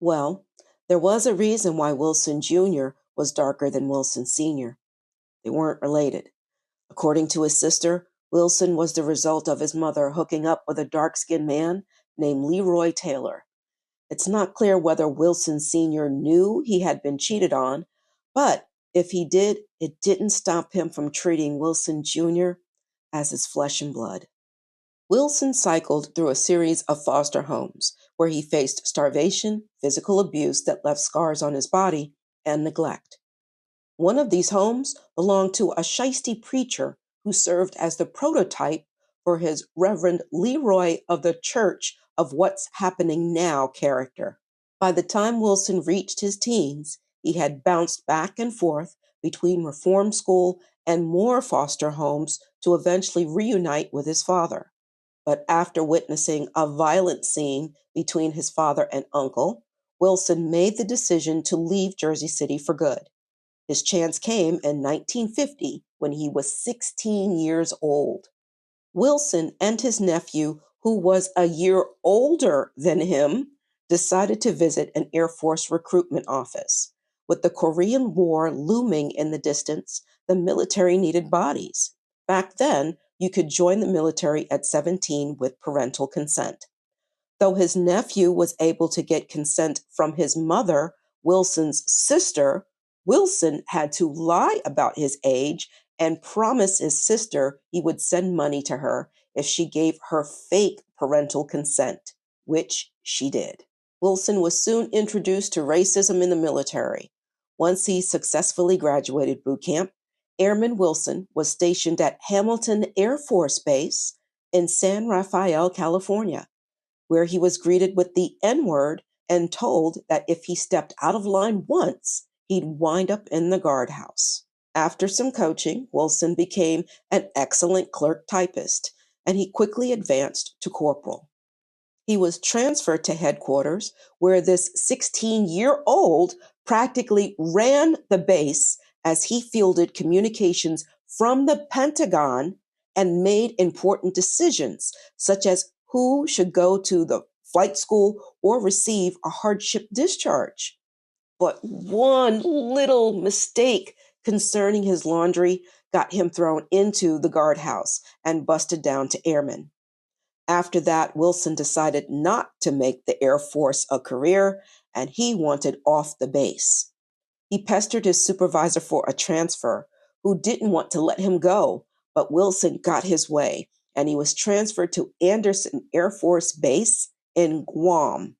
Well, there was a reason why Wilson Jr. was darker than Wilson Sr. They weren't related. According to his sister, Wilson was the result of his mother hooking up with a dark-skinned man named Leroy Taylor. It's not clear whether Wilson Sr. knew he had been cheated on, but if he did, it didn't stop him from treating Wilson Jr. as his flesh and blood. Wilson cycled through a series of foster homes where he faced starvation, physical abuse that left scars on his body, and neglect. One of these homes belonged to a shiesty preacher who served as the prototype for his Reverend Leroy of the Church of What's Happening Now character. By the time Wilson reached his teens, he had bounced back and forth between reform school and more foster homes to eventually reunite with his father. But after witnessing a violent scene between his father and uncle, Wilson made the decision to leave Jersey City for good. His chance came in 1950 when he was 16 years old. Wilson and his nephew, who was a year older than him, decided to visit an Air Force recruitment office. With the Korean War looming in the distance, the military needed bodies. Back then, you could join the military at 17 with parental consent. Though his nephew was able to get consent from his mother, Wilson's sister, Wilson had to lie about his age and promise his sister he would send money to her if she gave her fake parental consent, which she did. Wilson was soon introduced to racism in the military. Once he successfully graduated boot camp, Airman Wilson was stationed at Hamilton Air Force Base in San Rafael, California, where he was greeted with the N-word and told that if he stepped out of line once, he'd wind up in the guardhouse. After some coaching, Wilson became an excellent clerk typist, and he quickly advanced to corporal. He was transferred to headquarters, where this 16-year-old practically ran the base as he fielded communications from the Pentagon and made important decisions, such as who should go to the flight school or receive a hardship discharge. But one little mistake concerning his laundry got him thrown into the guardhouse and busted down to airmen. After that, Wilson decided not to make the Air Force a career, and he wanted off the base. He pestered his supervisor for a transfer, who didn't want to let him go, but Wilson got his way, and he was transferred to Anderson Air Force Base in Guam.